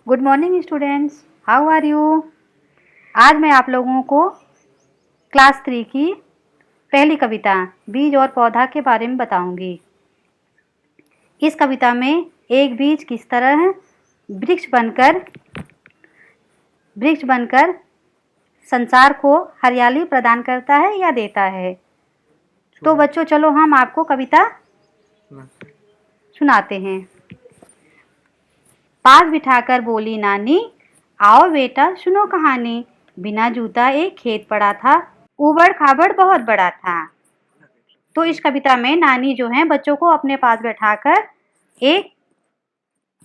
Good morning students, how are you. आज मैं आप लोगों को क्लास 3 की पहली कविता बीज और पौधा के बारे में बताऊंगी। इस कविता में एक बीज किस तरह वृक्ष बनकर संसार को हरियाली प्रदान करता है या देता है। तो बच्चों चलो हम आपको कविता सुनाते हैं। पास बिठाकर बोली नानी, आओ बेटा सुनो कहानी। बिना जूता एक खेत पड़ा था, ऊबड़ खाबड़ बहुत बड़ा था। तो इस कविता में नानी जो है बच्चों को अपने पास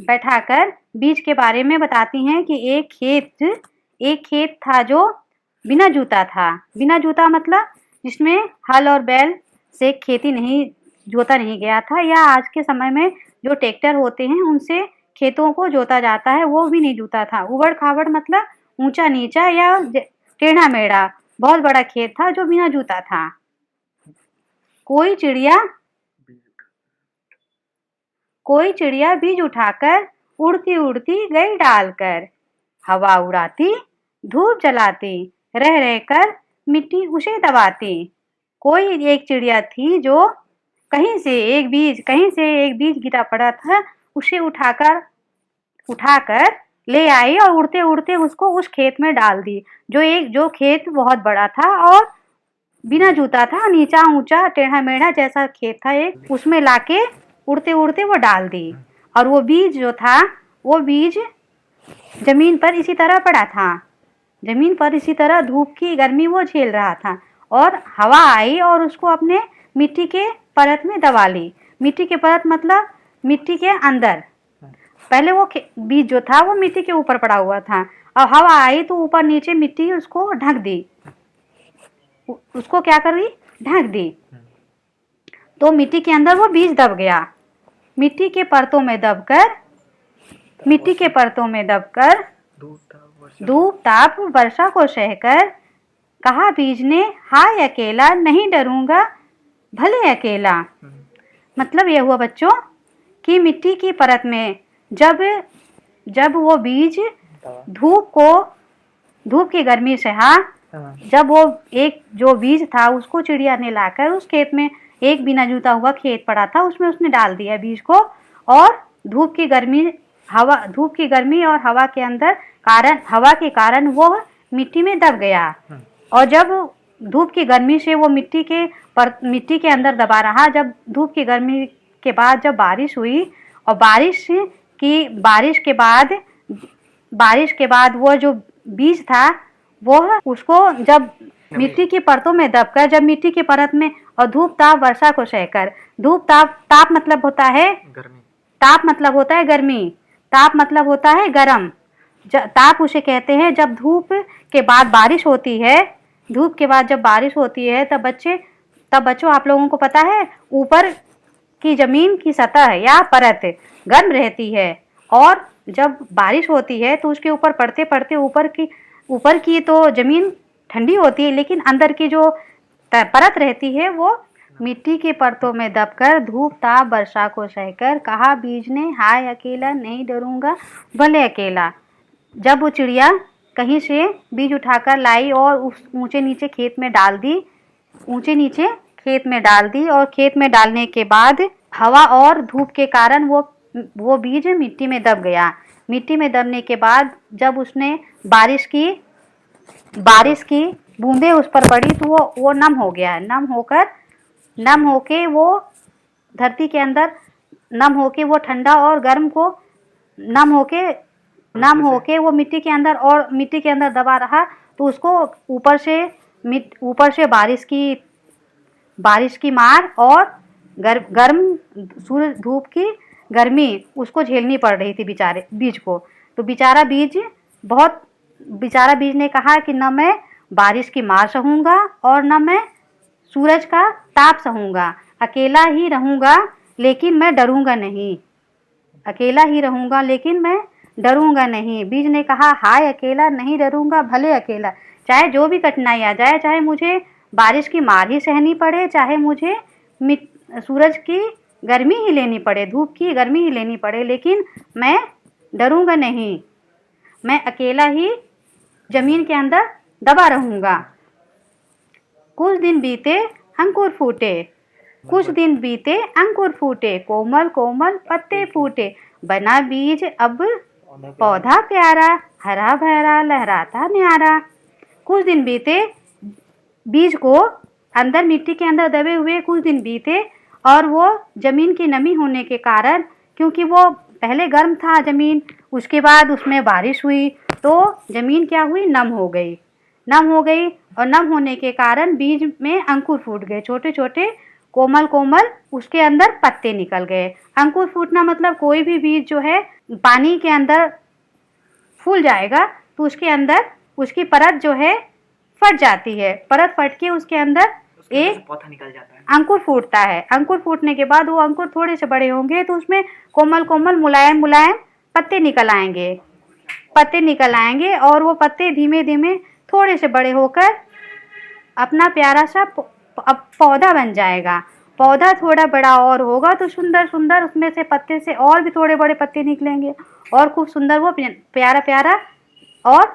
बैठाकर बीज के बारे में बताती हैं कि एक खेत था जो बिना जूता था। बिना जूता मतलब जिसमें हल और बैल से खेती नहीं जोता नहीं गया था, या आज के समय में जो ट्रैक्टर होते हैं उनसे खेतों को जोता जाता है, वो भी नहीं जूता था। उबड़ खाबड़ मतलब ऊंचा नीचा या टेढ़ा मेढ़ा बहुत बड़ा खेत था जो बिना जूता था। कोई चिड़िया बीज उठाकर उड़ती उड़ती गई डालकर, हवा उड़ाती धूप जलाती रह रहकर मिट्टी उसे दबाती। कोई एक चिड़िया थी जो कहीं से एक बीज गिरा पड़ा था, उसे उठाकर ले आई और उड़ते उड़ते उसको उस खेत में डाल दी। जो खेत बहुत बड़ा था और बिना जूता था, नीचा ऊंचा टेढ़ा मेढ़ा जैसा खेत था एक, उसमें लाके उड़ते उड़ते वो डाल दी। और वो बीज जो था वो बीज जमीन पर इसी तरह पड़ा था। जमीन पर इसी तरह धूप की गर्मी वो झेल रहा था, और हवा आई और उसको अपने मिट्टी के परत में दबा ली। मिट्टी के परत मतलब मिट्टी के अंदर। पहले वो बीज जो था वो मिट्टी के ऊपर पड़ा हुआ था, और हवा आई तो ऊपर नीचे मिट्टी उसको ढक दी। उसको क्या कर दी? ढक दी। तो मिट्टी के अंदर वो बीज दब गया। मिट्टी के परतों में दबकर धूप ताप वर्षा को सहकर, कहा बीज ने हाय अकेला नहीं डरूंगा भले अकेला। मतलब ये हुआ बच्चों कि मिट्टी की परत में जब वो बीज धूप की गर्मी से जब वो एक जो बीज था उसको चिड़िया ने लाकर उस खेत में, एक बिना जुता हुआ खेत पड़ा था उसमें उसने डाल दिया बीज को, और धूप की गर्मी और हवा के कारण वो मिट्टी में दब गया। और जब धूप की गर्मी से वो मिट्टी के अंदर दबा रहा, जब धूप की गर्मी के बाद जब बारिश हुई, और बारिश के बाद वो जो बीज था वो उसको जब मिट्टी की परतों में दबकर, जब मिट्टी की परत में और धूप ताप वर्षा को सहकर, धूप ताप मतलब होता है गर्मी, ताप मतलब होता है गर्मी, ताप मतलब होता है गरम। ताप उसे कहते हैं जब धूप के बाद बारिश होती है। धूप के बाद जब बारिश होती है तब बच्चों आप लोगों को पता है ऊपर की जमीन की सतह या परत गर्म रहती है, और जब बारिश होती है तो उसके ऊपर पड़ते पड़ते ऊपर की तो जमीन ठंडी होती है, लेकिन अंदर की जो परत रहती है वो मिट्टी के परतों में दबकर धूप ताप वर्षा को सहकर, कहा बीज ने हाय अकेला नहीं डरूंगा भले अकेला। जब वो चिड़िया कहीं से बीज उठाकर लाई और उस ऊंचे नीचे खेत में डाल दी, और खेत में डालने के बाद हवा और धूप के कारण वो बीज मिट्टी में दब गया। मिट्टी में दबने के बाद जब उसने बारिश की बूंदें उस पर पड़ी तो वो नम हो गया। नम होके वो धरती के अंदर नम होके वो ठंडा और गर्म को नम होके वो मिट्टी के अंदर दबा रहा, तो उसको ऊपर से बारिश की मार और गर्म सूरज धूप की गर्मी उसको झेलनी पड़ रही थी बेचारे बीज को। तो बेचारा बीज ने कहा कि न मैं बारिश की मार सहूँगा और न मैं सूरज का ताप सहूँगा, अकेला ही रहूँगा लेकिन मैं डरूँगा नहीं। बीज ने कहा हाय अकेला नहीं डरूँगा भले अकेला। चाहे जो भी कठिनाई आ जाए, चाहे मुझे बारिश की मार ही सहनी पड़े, चाहे मुझे सूरज की गर्मी ही लेनी पड़े, धूप की गर्मी ही लेनी पड़े, लेकिन मैं डरूंगा नहीं। मैं अकेला ही जमीन के अंदर दबा रहूँगा। कुछ दिन बीते अंकुर फूटे, कुछ दिन बीते अंकुर फूटे, कोमल कोमल पत्ते फूटे, बना बीज अब पौधा प्यारा, हरा भरा लहराता न्यारा। कुछ दिन बीते, बीज को अंदर मिट्टी के अंदर दबे हुए कुछ दिन बीते और वो ज़मीन की नमी होने के कारण, क्योंकि वो पहले गर्म था ज़मीन, उसके बाद उसमें बारिश हुई तो ज़मीन क्या हुई, नम हो गई। नम हो गई और नम होने के कारण बीज में अंकुर फूट गए, छोटे छोटे कोमल कोमल उसके अंदर पत्ते निकल गए। अंकुर फूटना मतलब कोई भी बीज जो है पानी के अंदर फूल जाएगा तो उसके अंदर उसकी परत जो है फट जाती है, परत फट के उसके अंदर एक पौधा निकल जाता है, अंकुर फूटता है। अंकुर फूटने के बाद वो अंकुर थोड़े से बड़े होंगे तो उसमें कोमल कोमल मुलायम मुलायम पत्ते निकल आएंगे, पत्ते निकल आएंगे और वो पत्ते धीमे धीमे थोड़े से बड़े होकर अपना प्यारा सा पौधा बन जाएगा। पौधा थोड़ा बड़ा और होगा तो सुंदर सुंदर उसमें से पत्ते से और भी थोड़े बड़े पत्ते निकलेंगे और खूब सुंदर वो प्यारा प्यारा और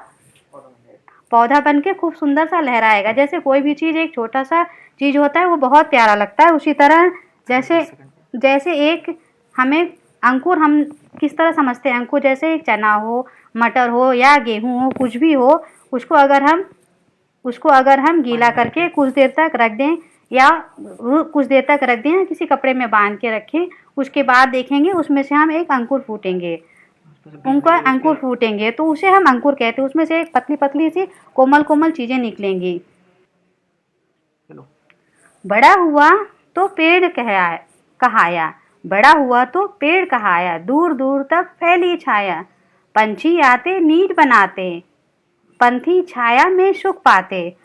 पौधा बन के खूब सुंदर सा लहराएगा। जैसे कोई भी चीज़ एक छोटा सा चीज़ होता है वो बहुत प्यारा लगता है, उसी तरह जैसे एक हमें अंकुर हम किस तरह समझते हैं, अंकुर जैसे एक चना हो, मटर हो या गेहूँ हो, कुछ भी हो, उसको अगर हम गीला करके कुछ देर तक रख दें या कुछ देर तक रख दें, किसी कपड़े में बांध के रखें, उसके बाद देखेंगे उसमें से हम एक अंकुर फूटेंगे, उनका अंकुर फूटेंगे तो उसे हम अंकुर कहते हैं। उसमें से एक पतली पतली सी कोमल कोमल चीज़ें निकलेंगी। बड़ा हुआ तो पेड़ कहाया, बड़ा हुआ तो पेड़ कहाया, दूर दूर तक फैली छाया, पंछी आते नीड बनाते, पंथी छाया में सुख पाते।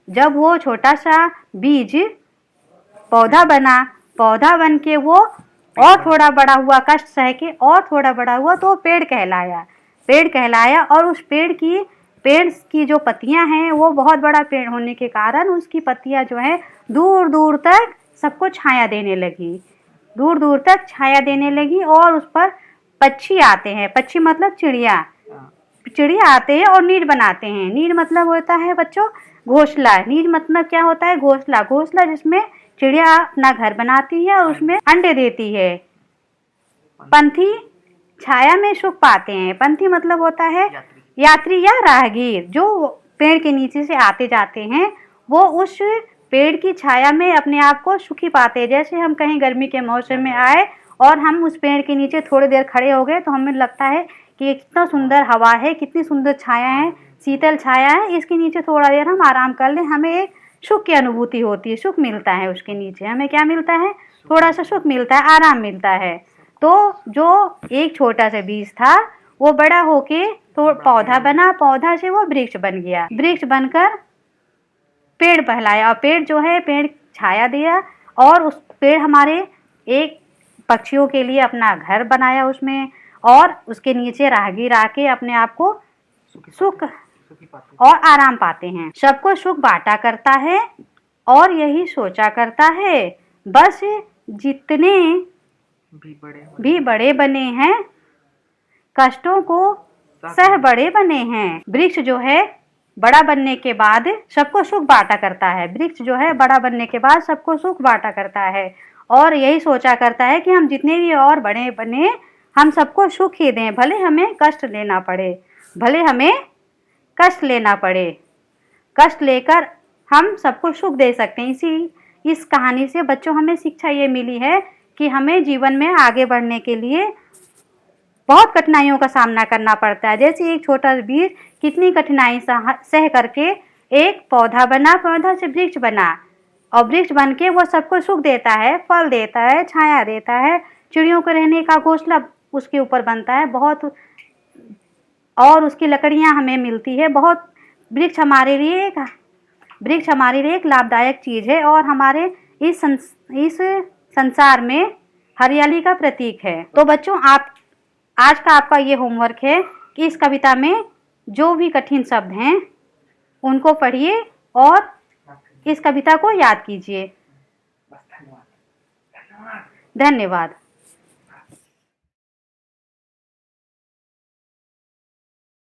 जब वो छोटा सा बीज पौधा बना, पौधा बन के वो और थोड़ा बड़ा हुआ, कष्ट सह के और थोड़ा बड़ा हुआ तो पेड़ कहलाया और उस पेड़ की जो पत्तियां हैं वो बहुत बड़ा पेड़ होने के कारण उसकी पत्तियां जो है दूर दूर तक सबको छाया देने लगी, दूर दूर तक छाया देने लगी और उस पर पक्षी आते हैं, पक्षी मतलब चिड़िया आते हैं और नीड बनाते हैं। नीड मतलब होता है बच्चों घोंसला, नीड मतलब क्या होता है, घोंसला, घोंसला जिसमें चिड़िया अपना घर बनाती है और उसमें अंडे देती है। पंथी छाया में सुख पाते हैं, पंथी मतलब होता है यात्री या राहगीर, जो पेड़ के नीचे से आते जाते हैं वो उस पेड़ की छाया में अपने आप को सुखी पाते हैं। जैसे हम कहीं गर्मी के मौसम में आए और हम उस पेड़ के नीचे थोड़ी देर खड़े हो गए तो हमें लगता है कि कितना सुंदर हवा है, कितनी सुंदर छाया है, शीतल छाया है, इसके नीचे थोड़ा देर हम आराम कर लें, हमें एक सुख की अनुभूति होती है, सुख मिलता है। उसके नीचे हमें क्या मिलता है, थोड़ा सा सुख मिलता है, आराम मिलता है। तो जो एक छोटा सा बीज था वो बड़ा होके तो पौधा बना, पौधा से वो वृक्ष बन गया, वृक्ष बनकर पेड़ कहलाया और पेड़ जो है पेड़ छाया दिया और उस पेड़ हमारे एक पक्षियों के लिए अपना घर बनाया उसमें और उसके नीचे राहगीर आके अपने आप को सुख और आराम पाते हैं। सबको सुख बांटा करता है और यही सोचा करता है, बस जितने भी बड़े बने हैं कष्टों को सह बड़े बने हैं। वृक्ष जो है बड़ा बनने के बाद सबको सुख बांटा करता है, वृक्ष जो है बड़ा बनने के बाद सबको सुख बांटा करता है और यही सोचा करता है कि हम जितने भी और बड़े बने हम सबको सुख ही दें, भले हमें कष्ट लेना पड़े, भले हमें कष्ट लेना पड़े, कष्ट लेकर हम सबको सुख दे सकते हैं। इस कहानी से बच्चों हमें शिक्षा ये मिली है कि हमें जीवन में आगे बढ़ने के लिए बहुत कठिनाइयों का सामना करना पड़ता है। जैसे एक छोटा बीज कितनी कठिनाई सह करके एक पौधा बना, पौधा से वृक्ष बना और वृक्ष बन के वो सबको सुख देता है, फल देता है, छाया देता है, चिड़ियों को रहने का घोंसला उसके ऊपर बनता है बहुत, और उसकी लकड़ियाँ हमें मिलती है बहुत। वृक्ष हमारे लिए एक लाभदायक चीज़ है और हमारे इस संसार में हरियाली का प्रतीक है। तो बच्चों आज का आपका ये होमवर्क है कि इस कविता में जो भी कठिन शब्द हैं उनको पढ़िए और इस कविता को याद कीजिए। धन्यवाद।